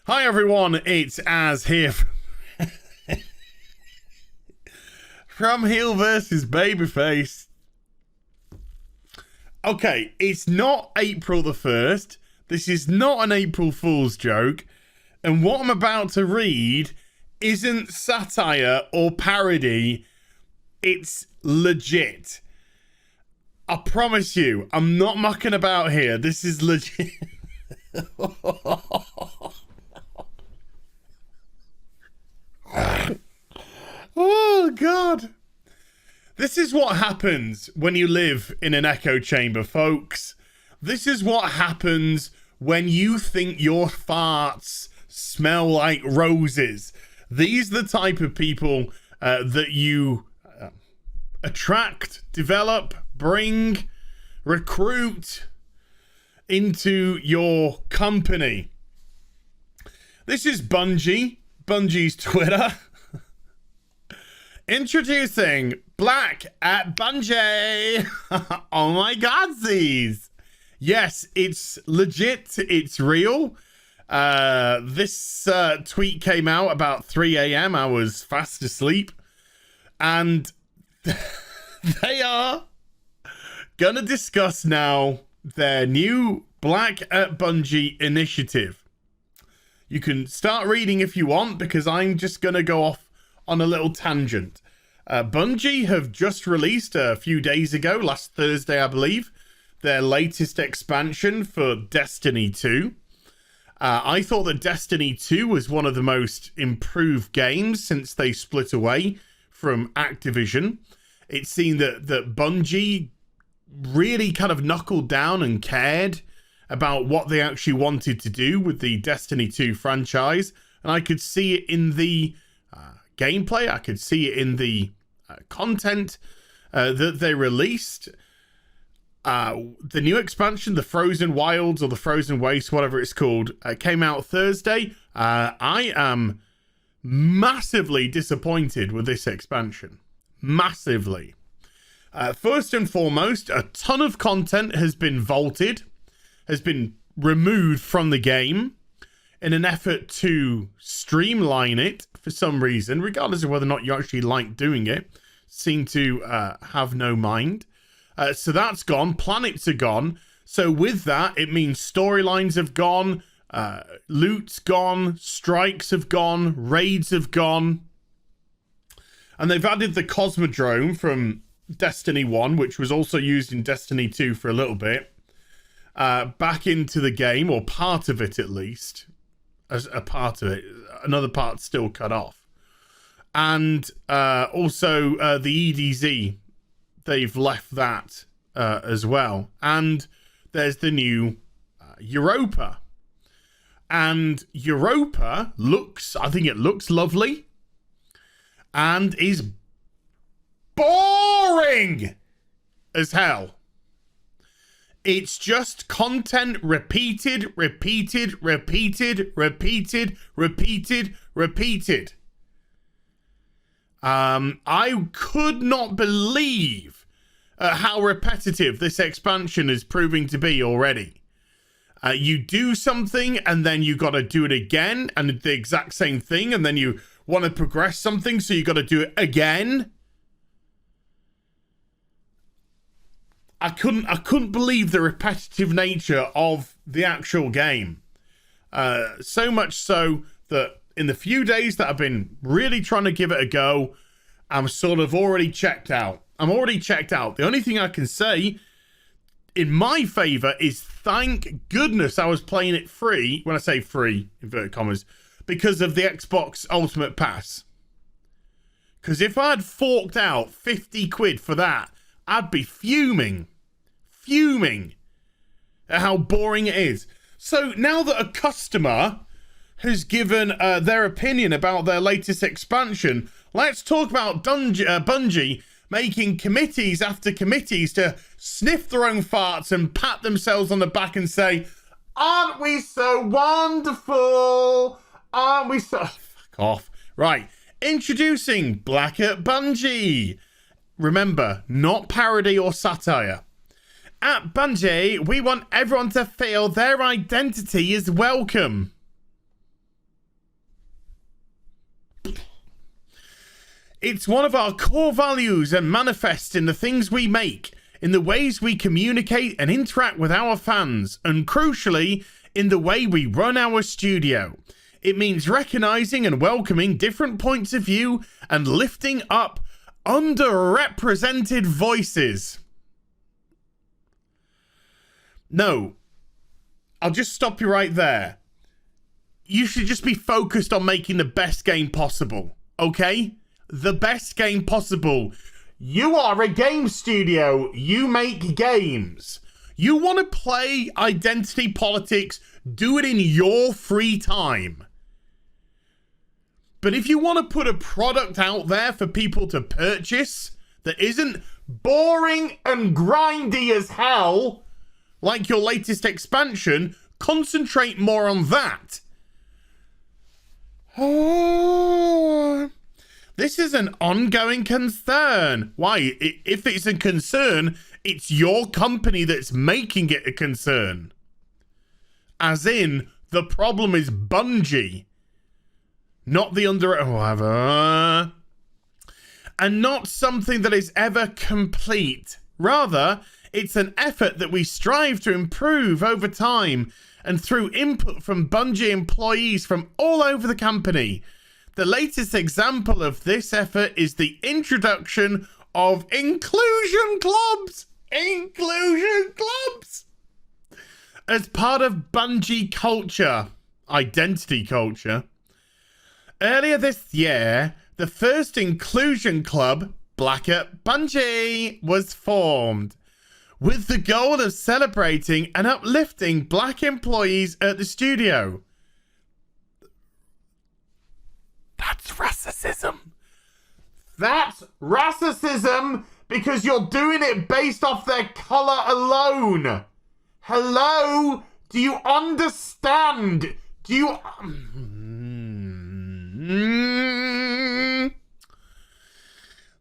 Hi everyone, it's Az here from HeelvsBabyface. Okay, it's not April the 1st. This is not an April Fool's joke. And what I'm about to read isn't satire or parody. It's legit. I promise you, I'm not mucking about here. This is legit. Oh, God. This is what happens when you live in an echo chamber, folks. This is what happens when you think your farts smell like roses. These are the type of people that you attract, develop, bring, recruit into your company. This is Bungie's Twitter. Introducing Black at Bungie. Oh my godsies. Yes, it's legit. It's real. This tweet came out about 3 a.m. I was fast asleep. And they are gonna discuss now their new Black at Bungie initiative. You can start reading if you want, because I'm just gonna go off on a little tangent. Bungie have just released a few days ago, last Thursday, I believe, their latest expansion for Destiny 2. I thought that Destiny 2 was one of the most improved games since they split away from Activision. It seemed that Bungie really kind of knuckled down and cared about what they actually wanted to do with the Destiny 2 franchise. And I could see it in the gameplay. I could see it in the content that they released. The new expansion, the Frozen Wilds or the Frozen Waste, whatever it's called, came out Thursday. I am massively disappointed with this expansion. Massively. First and foremost, a ton of content has been vaulted, has been removed from the game in an effort to streamline it for some reason, regardless of whether or not you actually like doing it. Seem to have no mind. So that's gone. Planets are gone. So with that, it means storylines have gone, loot's gone, strikes have gone, raids have gone. And they've added the Cosmodrome from Destiny 1, which was also used in Destiny 2 for a little bit, back into the game, or part of it at least. As a part of it, another part still cut off. And also the EDZ, they've left that as well. And there's the new Europa. And Europa looks, I think it looks lovely, and is boring as hell. It's just content repeated. I could not believe how repetitive this expansion is proving to be already. You do something and then you got to do it again, and the exact same thing, and then you want to progress something, so you got to do it again. I couldn't believe the repetitive nature of the actual game. So much so that in the few days that I've been really trying to give it a go, I'm sort of already checked out. I'm already checked out. The only thing I can say in my favor is thank goodness I was playing it free. When I say free, inverted commas, because of the Xbox Ultimate Pass. Because if I'd forked out 50 quid for that, I'd be fuming at how boring it is. So now that a customer has given their opinion about their latest expansion, let's talk about Bungie making committees after committees to sniff their own farts and pat themselves on the back and say, aren't we so wonderful? Aren't we so... Fuck off. Right. Introducing Black at Bungie. Remember, not parody or satire. At Bungie, we want everyone to feel their identity is welcome. It's one of our core values and manifest in the things we make, in the ways we communicate and interact with our fans, and crucially, in the way we run our studio. It means recognizing and welcoming different points of view and lifting up underrepresented voices. No, I'll just stop you right there. You should just be focused on making the best game possible, okay? The best game possible. You are a game studio. You make games. You want to play identity politics, do it in your free time. But if you want to put a product out there for people to purchase that isn't boring and grindy as hell, like your latest expansion, concentrate more on that. Oh, this is an ongoing concern. Why? If it's a concern, it's your company that's making it a concern. As in, the problem is Bungie. Not the whatever. And not something that is ever complete. Rather, it's an effort that we strive to improve over time and through input from Bungie employees from all over the company. The latest example of this effort is the introduction of inclusion clubs. Inclusion clubs! As part of Bungie culture, identity culture. Earlier this year, the first inclusion club, Black at Bungie, was formed, with the goal of celebrating and uplifting black employees at the studio. That's racism. That's racism because you're doing it based off their color alone. Hello? Do you understand? Do you...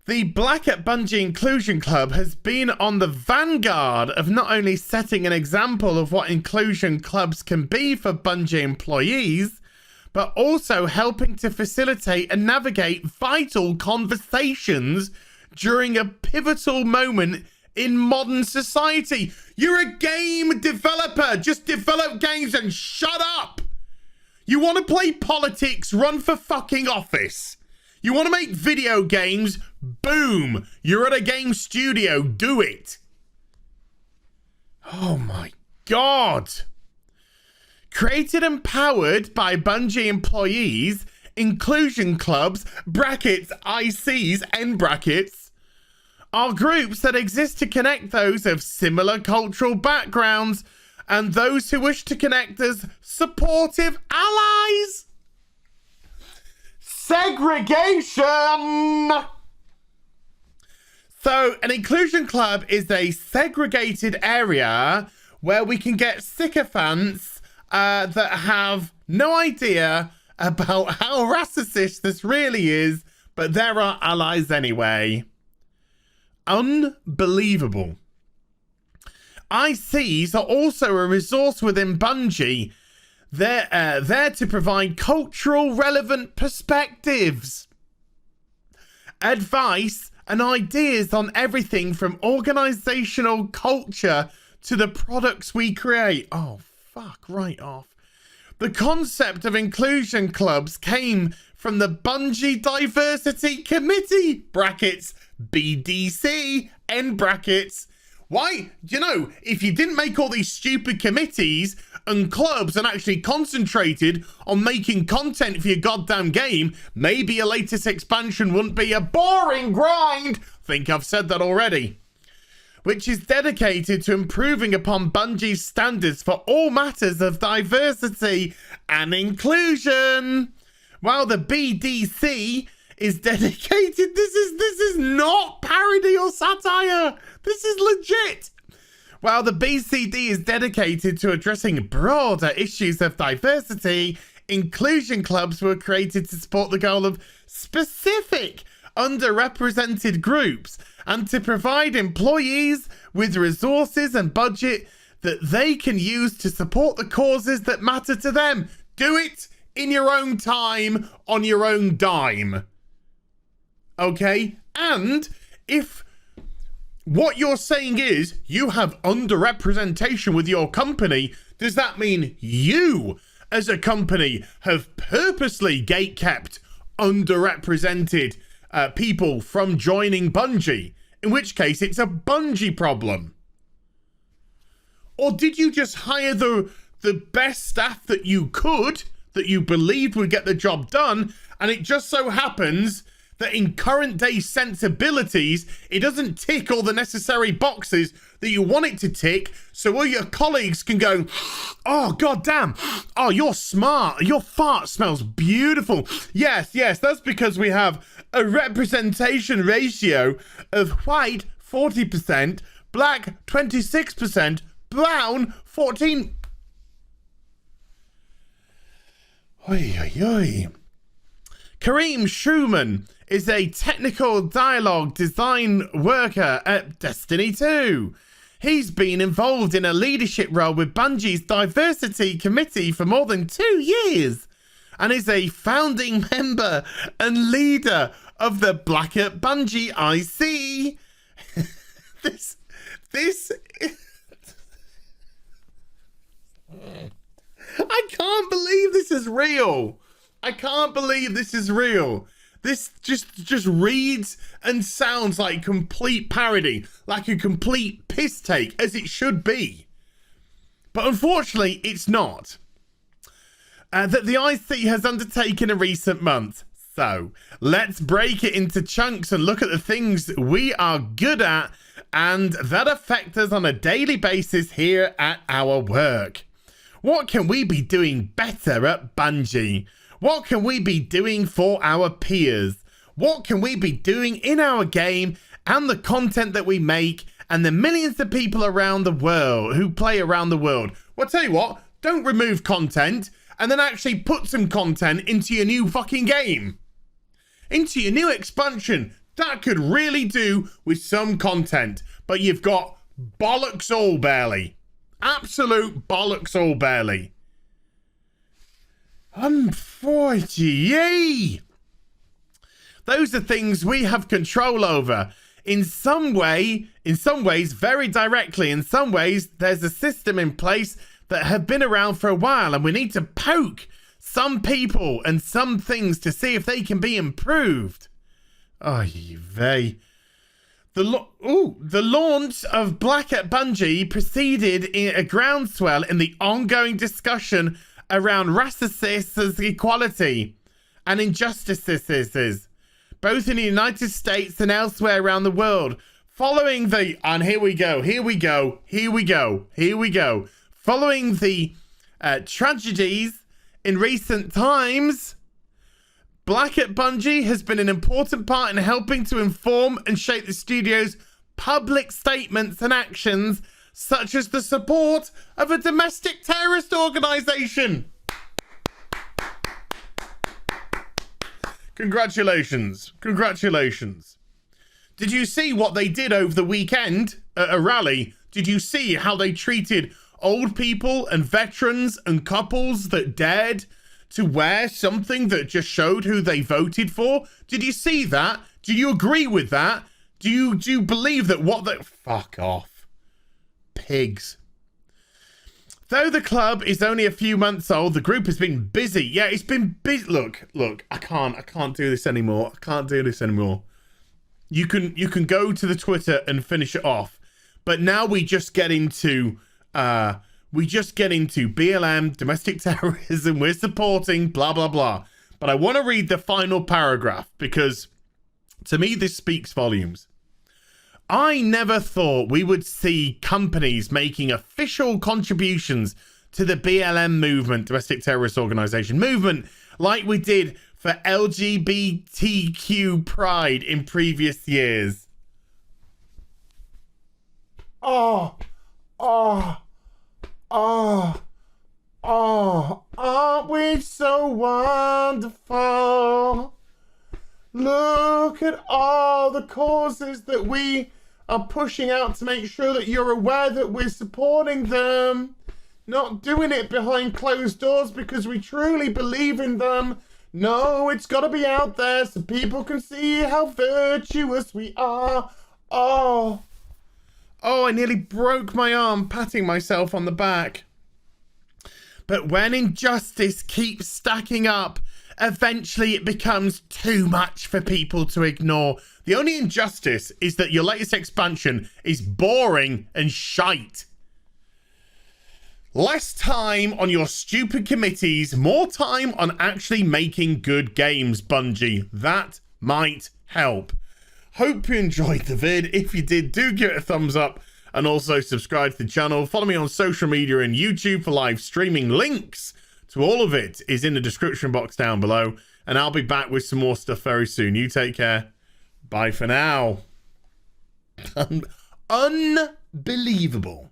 The Black at Bungie Inclusion Club has been on the vanguard of not only setting an example of what inclusion clubs can be for Bungie employees, but also helping to facilitate and navigate vital conversations during a pivotal moment in modern society. You're a game developer. Just develop games and shut up. You want to play politics? Run for fucking office. You want to make video games? Boom. You're at a game studio. Do it. Oh my God. Created and powered by Bungie employees, inclusion clubs, brackets, ICs, end brackets, are groups that exist to connect those of similar cultural backgrounds and those who wish to connect as supportive allies. Segregation! So, an inclusion club is a segregated area where we can get sycophants that have no idea about how racist this really is, but they're our allies anyway. Unbelievable. ICs are also a resource within Bungie. They're there to provide cultural relevant perspectives, advice, and ideas on everything from organizational culture to the products we create. Oh, fuck right off. The concept of inclusion clubs came from the Bungie Diversity Committee, brackets, BDC, end brackets. Why? You know, if you didn't make all these stupid committees and clubs and actually concentrated on making content for your goddamn game, maybe your latest expansion wouldn't be a boring grind. Think I've said that already. Which is dedicated to improving upon Bungie's standards for all matters of diversity and inclusion. While the BDC is dedicated, this is not parody or satire. This is legit. While the BCD is dedicated to addressing broader issues of diversity, inclusion clubs were created to support the goal of specific underrepresented groups and to provide employees with resources and budget that they can use to support the causes that matter to them. Do it in your own time, on your own dime. Okay? And if what you're saying is you have underrepresentation with your company, does that mean you as a company have purposely gatekept underrepresented people from joining Bungie? In which case it's a Bungie problem. Or did you just hire the best staff that you could, that you believed would get the job done, and it just so happens that in current day sensibilities, it doesn't tick all the necessary boxes that you want it to tick, so all your colleagues can go, oh, goddamn, oh, you're smart, your fart smells beautiful. Yes, that's because we have a representation ratio of white 40%, black 26%, brown 14%. Oi, oi, oi. Kareem Schumann is a technical dialogue design worker at Destiny 2. He's been involved in a leadership role with Bungie's diversity committee for more than 2 years and is a founding member and leader of the Black at Bungie IC. this I can't believe this is real. I can't believe this is real. This just reads and sounds like complete parody, like a complete piss take, as it should be. But unfortunately, it's not. That the IC has undertaken in recent months. So, let's break it into chunks and look at the things we are good at and that affect us on a daily basis here at our work. What can we be doing better at Bungie? What can we be doing for our peers? What can we be doing in our game and the content that we make and the millions of people around the world who play around the world? Well, I'll tell you what, don't remove content and then actually put some content into your new fucking game. Into your new expansion. That could really do with some content. But you've got bollocks all barely. Absolute bollocks all barely. Unfortunately, those are things we have control over. In some ways, very directly. In some ways, there's a system in place that have been around for a while, and we need to poke some people and some things to see if they can be improved. Oh, vey. The launch of Black at Bungie preceded in a groundswell in the ongoing discussion around racism, equality, and injustices, both in the United States and elsewhere around the world. Following the, and here we go. Following the tragedies in recent times, Black at Bungie has been an important part in helping to inform and shape the studio's public statements and actions, such as the support of a domestic terrorist organization. Congratulations. Did you see what they did over the weekend at a rally? Did you see how they treated old people and veterans and couples that dared to wear something that just showed who they voted for? Did you see that? Do you agree with that? Do you believe that what the... Fuck off. Pigs. Though the club is only a few months old, the group has been busy. Yeah, it's been busy. Look, I can't do this anymore. You can go to the Twitter and finish it off. But now we just get into BLM, domestic terrorism, we're supporting, blah, blah, blah. But I want to read the final paragraph because to me, this speaks volumes. I never thought we would see companies making official contributions to the BLM movement, domestic terrorist organization movement, like we did for LGBTQ pride in previous years. Aren't we so wonderful? Look at all the causes that we are pushing out to make sure that you're aware that we're supporting them. Not doing it behind closed doors because we truly believe in them, No, it's got to be out there so people can see how virtuous we are. Oh, I nearly broke my arm patting myself on the back. But when injustice keeps stacking up, eventually it becomes too much for people to ignore. The only injustice is that your latest expansion is boring and shite. Less time on your stupid committees, more time on actually making good games, Bungie. That might help. Hope you enjoyed the vid. If you did, do give it a thumbs up and also subscribe to the channel. Follow me on social media and YouTube for live streaming. Links to all of it is in the description box down below. And I'll be back with some more stuff very soon. You take care. Bye for now. Unbelievable.